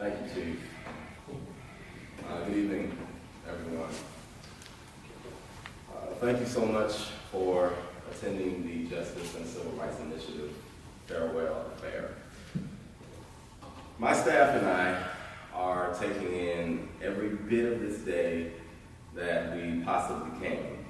Thank you, Chief. Good evening, everyone. Thank you so much for attending the Justice and Civil Rights Initiative Farewell Affair. My staff and I are taking in every bit of this day that we possibly can.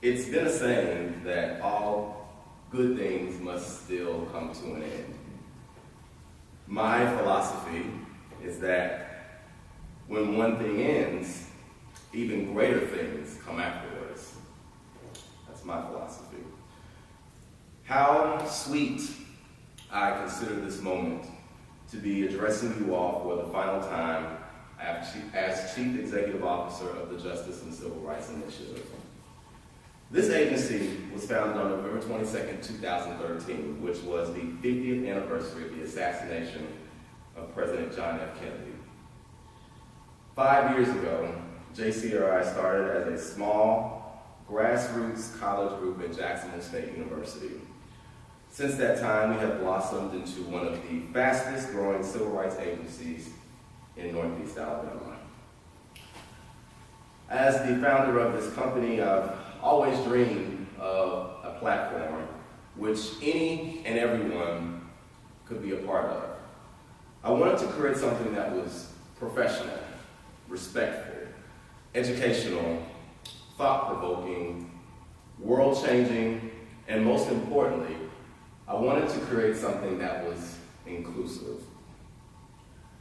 It's been a saying that all good things must still come to an end. My philosophy is that when one thing ends, even greater things come afterwards. That's my philosophy. How sweet I consider this moment to be addressing you all for the final time as Chief Executive Officer of the Justice and Civil Rights Initiative. This agency was founded on November 22nd, 2013, which was the 50th anniversary of the assassination of President John F. Kennedy. 5 years ago, JCRI started as a small, grassroots college group at Jacksonville State University. Since that time, we have blossomed into one of the fastest growing civil rights agencies in Northeast Alabama. As the founder of this company, I've always dreamed of a platform which any and everyone could be a part of. I wanted to create something that was professional, respectful, educational, thought-provoking, world-changing, and most importantly, I wanted to create something that was inclusive.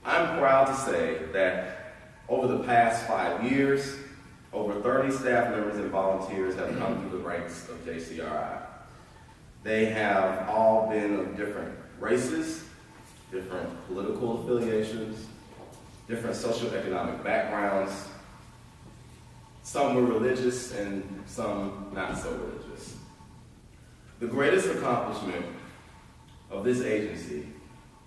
I'm proud to say that over the past 5 years, over 30 staff members and volunteers have come through the ranks of JCRI. They have all been of different races, different political affiliations, different socioeconomic backgrounds. Some were religious and some not so religious. The greatest accomplishment of this agency,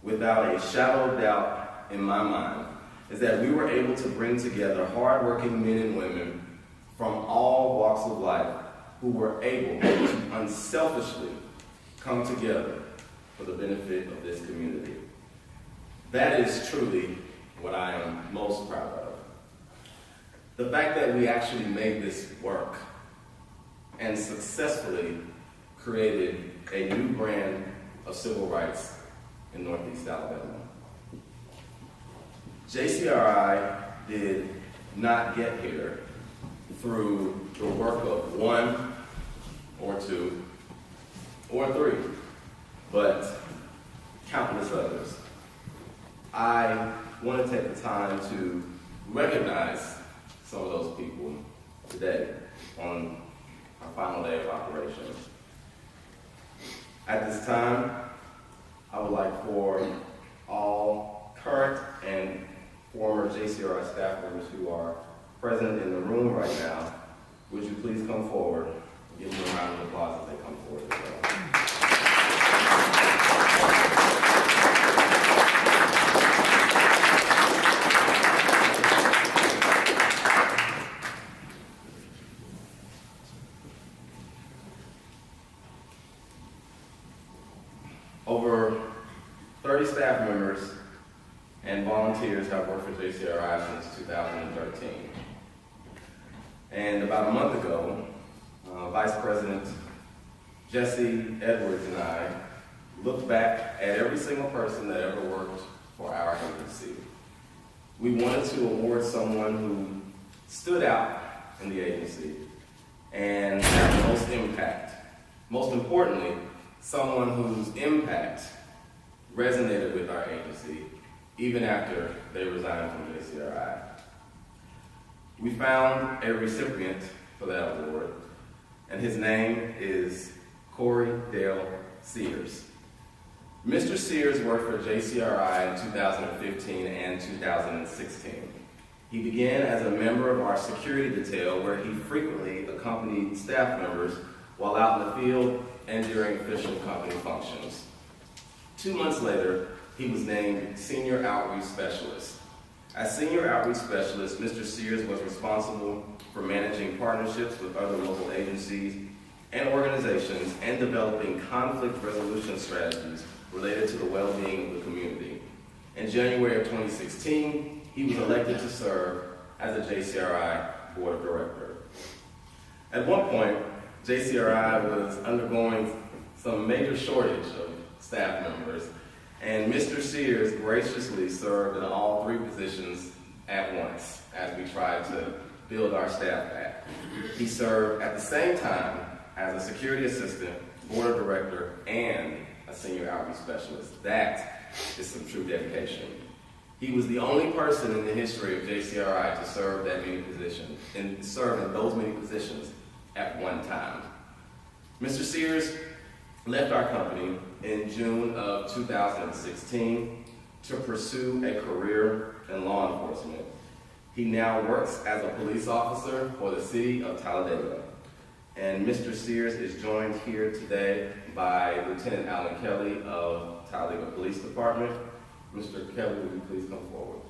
without a shadow of doubt in my mind, is that we were able to bring together hardworking men and women from all walks of life who were able to unselfishly come together for the benefit of this community. That is truly what I am most proud of. The fact that we actually made this work and successfully created a new brand of civil rights in Northeast Alabama. JCRI did not get here through the work of one or two or three, but countless others. I want to take the time to recognize some of those people today on our final day of operations. At this time, I would like for all current and former JCRI staff members who are present in the room right now, would you please come forward and give them a round of applause as they come forward as well. Over 30 staff members and volunteers have worked for JCRI since 2013. And about a month ago, Vice President Jesse Edwards and I looked back at every single person that ever worked for our agency. We wanted to award someone who stood out in the agency and had the most impact. Most importantly, someone whose impact resonated with our agency even after they resigned from JCRI. We found a recipient for that award, and his name is Corey Dale Sears. Mr. Sears worked for JCRI in 2015 and 2016. He began as a member of our security detail, where he frequently accompanied staff members while out in the field and during official company functions. 2 months later, he was named Senior Outreach Specialist. As Senior Outreach Specialist, Mr. Sears was responsible for managing partnerships with other local agencies and organizations and developing conflict resolution strategies related to the well-being of the community. In January of 2016, he was elected to serve as a JCRI Board of Director. At one point, JCRI was undergoing some major shortage of staff members, and Mr. Sears graciously served in all three positions at once as we tried to build our staff back. He served at the same time as a security assistant, board of director, and a senior outreach specialist. That is some true dedication. He was the only person in the history of JCRI to serve that many positions, and serve in those many positions at one time. Mr. Sears left our company in June of 2016 to pursue a career in law enforcement. He now works as a police officer for the city of Talladega. And Mr. Sears is joined here today by Lieutenant Alan Kelly of Talladega Police Department. Mr. Kelly, would you please come forward?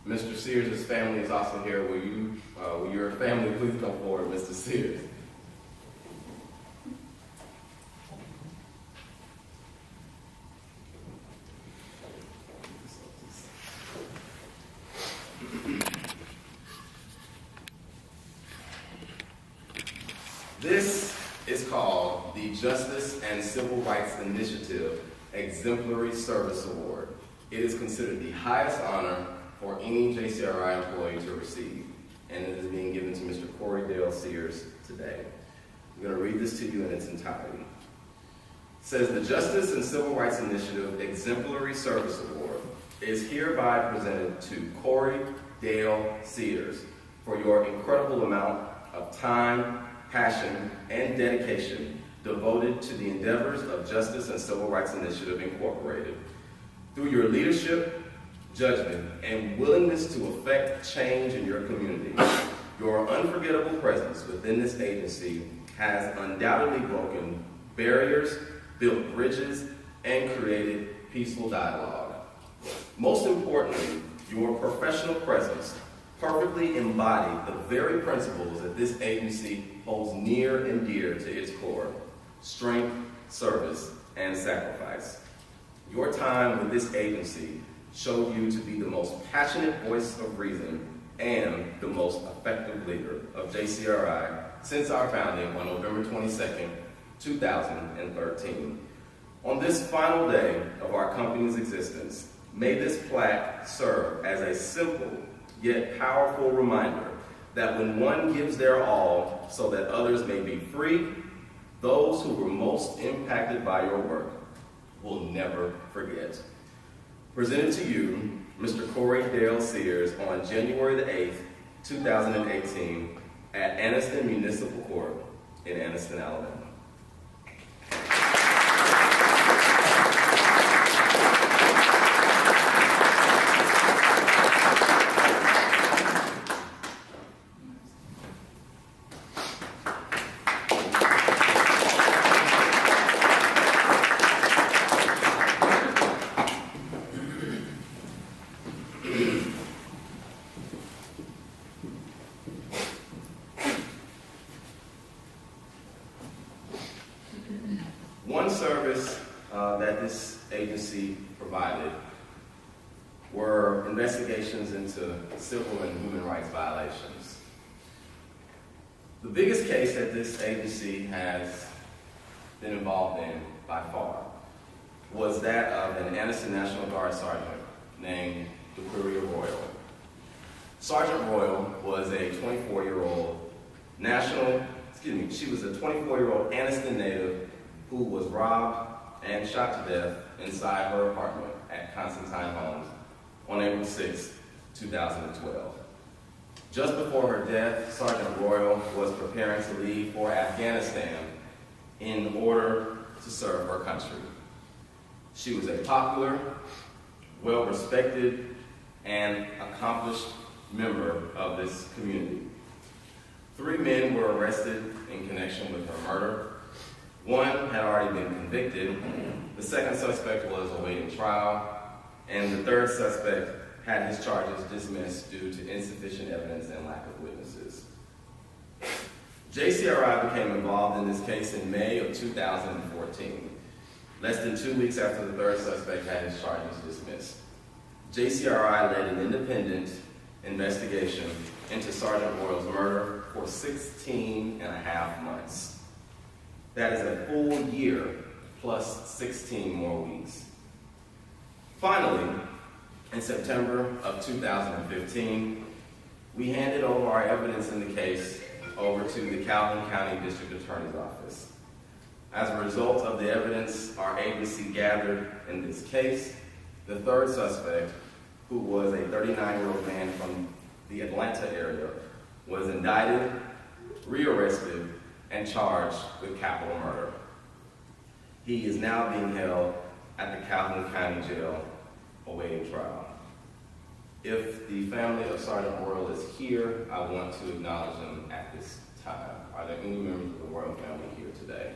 Mr. Sears' family is also here. Will your family please come forward, Mr. Sears? This is called the Justice and Civil Rights Initiative Exemplary Service Award. It is considered the highest honor for any JCRI employee to receive, and it is being given to Mr. Corey Dale Sears today. I'm going to read this to you in its entirety. It says, the Justice and Civil Rights Initiative Exemplary Service Award is hereby presented to Corey Dale Sears for your incredible amount of time, passion, and dedication devoted to the endeavors of Justice and Civil Rights Initiative Incorporated. Through your leadership, judgment, and willingness to effect change in your community, your unforgettable presence within this agency has undoubtedly broken barriers, built bridges, and created peaceful dialogue. Most importantly, your professional presence perfectly embodied the very principles that this agency holds near and dear to its core: strength, service, and sacrifice. Your time with this agency showed you to be the most passionate voice of reason and the most effective leader of JCRI since our founding on November 22nd, 2013. On this final day of our company's existence, may this plaque serve as a simple yet powerful reminder that when one gives their all so that others may be free, those who were most impacted by your work will never forget. Presented to you, Mr. Corey Dale Sears on January the 8th, 2018 at Anniston Municipal Court in Anniston, Alabama. One service that this agency provided were investigations into civil and human rights violations. The biggest case that this agency has been involved in by far was that of an Anniston National Guard sergeant named JCRI Royal. Sergeant Royal was a 24-year-old she was a 24-year-old Anniston native who was robbed and shot to death inside her apartment at Constantine Homes on April 6, 2012. Just before her death, Sergeant Royal was preparing to leave for Afghanistan in order to serve her country. She was a popular, well-respected, and accomplished member of this community. 3 men were arrested in connection with her murder. One had already been convicted. The second suspect was awaiting trial, and the third suspect had his charges dismissed due to insufficient evidence and lack of witnesses. JCRI became involved in this case in May of 2014. Less than 2 weeks after the third suspect had his charges dismissed, JCRI led an independent investigation into Sergeant Royal's murder for 16 and a half months. That is a full year plus 16 more weeks. Finally, in September of 2015, we handed over our evidence in the case over to the Calhoun County District Attorney's Office. As a result of the evidence our agency gathered in this case, the third suspect, who was a 39-year-old man from the Atlanta area, was indicted, rearrested, and charged with capital murder. He is now being held at the Calhoun County Jail awaiting trial. If the family of Sergeant Royal is here, I want to acknowledge them at this time. Are there any members of the Royal family here today?